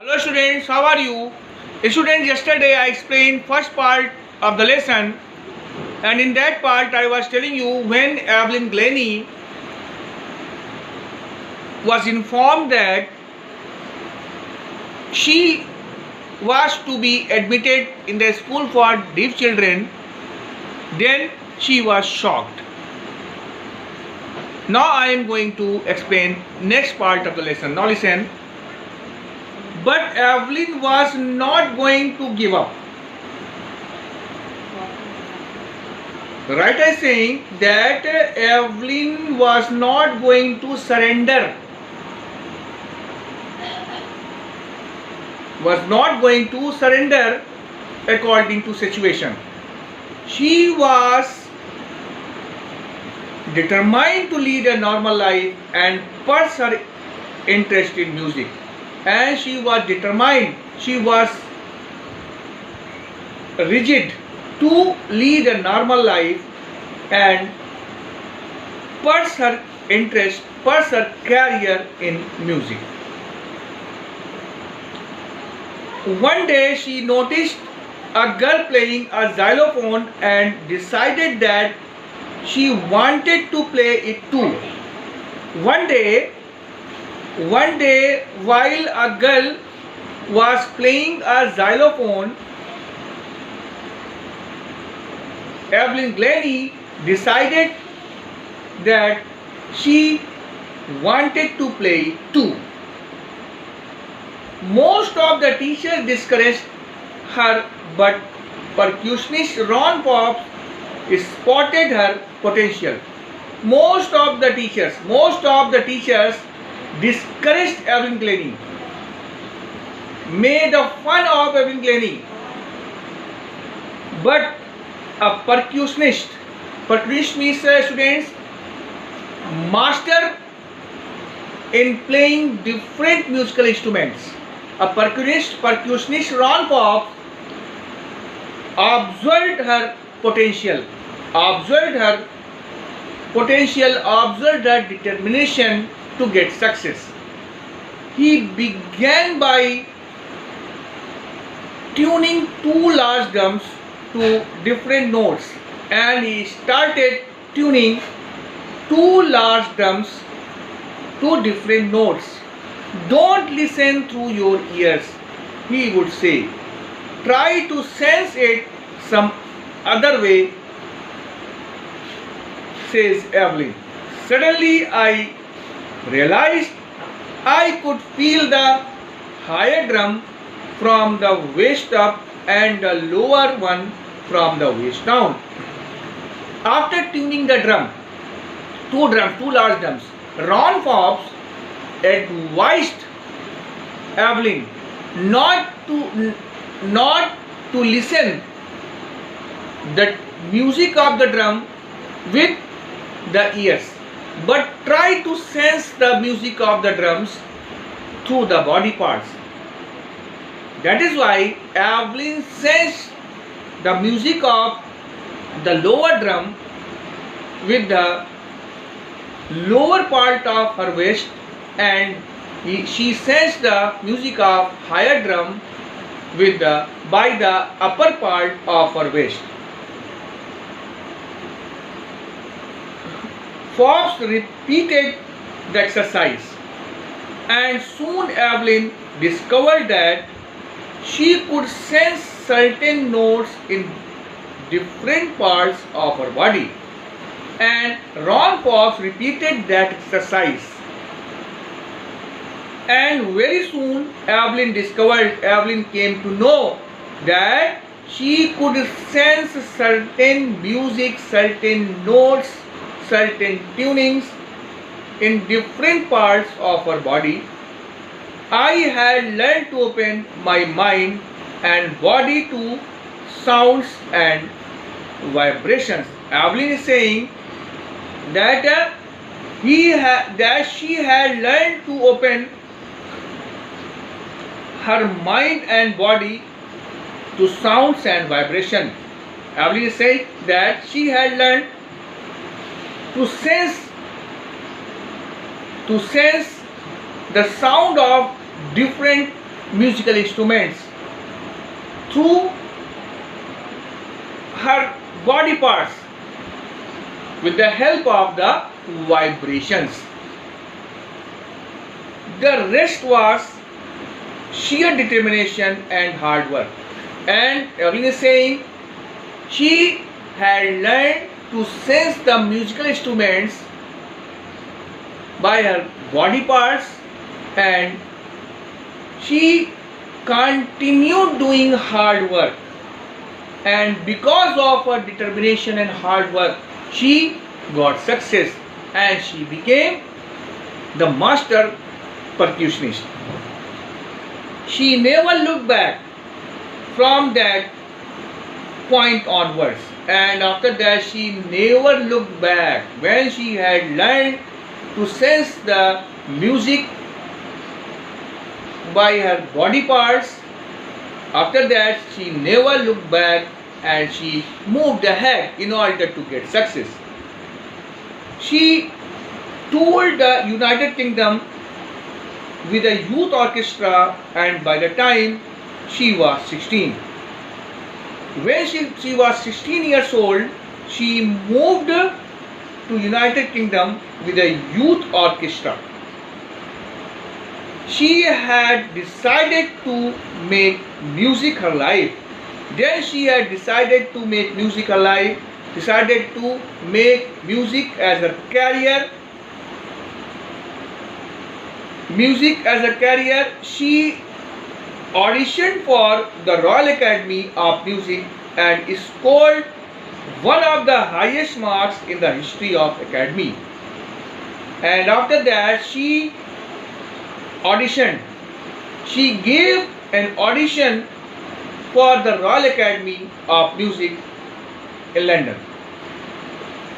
Hello students, how are you? Students, yesterday I explained first part of the lesson, and in that part I was telling you when Evelyn Glennie was informed that she was to be admitted in the school for deaf children, then she was shocked. Now I am going to explain next part of the lesson. Now listen. But Evelyn was not going to give up. The writer is saying that Evelyn was not going to surrender. Was not going to surrender according to situation. She was determined to lead a normal life and pursue her interest in music. And she was determined, she was rigid to lead a normal life and pursue her interest, pursue her career in music. One day she noticed a girl playing a xylophone and decided that she wanted to play it too. One day while a girl was playing a xylophone, Evelyn Glennie decided that she wanted to play too. Most of the teachers discouraged her, but percussionist Ron Pops spotted her potential. Most of the teachers discouraged Evelyn Glennie, made fun of Evelyn Glennie, but a percussionist means students master in playing different musical instruments. A percussionist Ron Pops observed her potential, observed her determination to get success. He began by tuning two large drums to different notes, and he started tuning two large drums to different notes. Don't listen through your ears, he would say. Try to sense it some other way, says Evelyn. Suddenly I realized I could feel the higher drum from the waist up and the lower one from the waist down. After tuning the drum, two large drums, Ron Pops advised Evelyn not to listen the music of the drum with the ears, but try to sense the music of the drums through the body parts. That is why Evelyn sensed the music of the lower drum with the lower part of her waist, and she sensed the music of higher drum with by the upper part of her waist. Pops repeated the exercise, and soon Evelyn discovered that she could sense certain notes in different parts of her body. And Ron Pops repeated that exercise. And very soon Evelyn came to know that she could sense certain music, certain notes, certain tunings in different parts of her body. I had learned to open my mind and body to sounds and vibrations. Evelyn is saying that she had learned to open her mind and body to sounds and vibration. Evelyn is saying that she had learned to sense the sound of different musical instruments through her body parts with the help of the vibrations. The rest was sheer determination and hard work. And Evelyn is saying she had learned to sense the musical instruments by her body parts, and she continued doing hard work, and because of her determination and hard work she got success and she became the master percussionist. She never looked back from that point onwards, and after that she never looked back. When she had learned to sense the music by her body parts, after that she never looked back and she moved ahead in order to get success. She toured the United Kingdom with a youth orchestra, and by the time she was 16. When she was 16 years old, she moved to United Kingdom with a youth orchestra. She had decided to make music her life. Then she had decided to make music her life, decided to make music as her career. Music as a career, she auditioned for the Royal Academy of Music and scored one of the highest marks in the history of Academy. And after that she auditioned. She gave an audition for the Royal Academy of Music in London.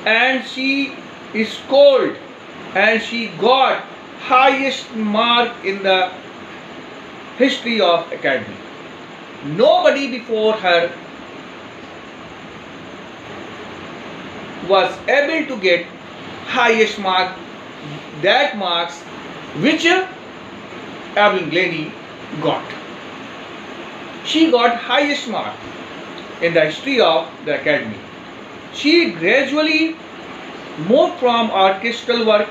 And she scored and she got highest mark in the history of Academy. Nobody before her was able to get highest mark, that marks which Evelyn Glennie got. She got highest mark in the history of the Academy. She gradually moved from orchestral work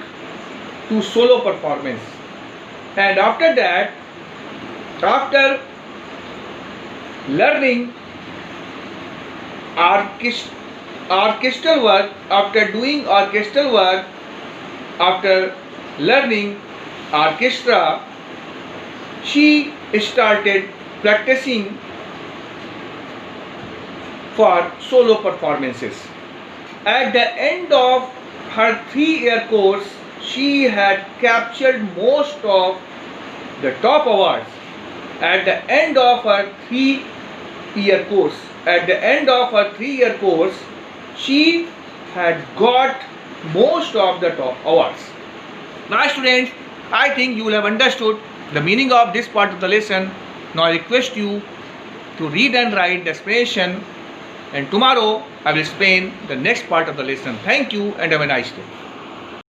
to solo performance, and after that, after learning orchestral work, after doing orchestral work, after learning orchestra, she started practicing for solo performances. At the end of her 3-year course, she had captured most of the top awards. At the end of her 3-year course, she had got most of the top awards. Now students, I think you will have understood the meaning of this part of the lesson. Now I request you to read and write the explanation, and tomorrow I will explain the next part of the lesson. Thank you and have a nice day.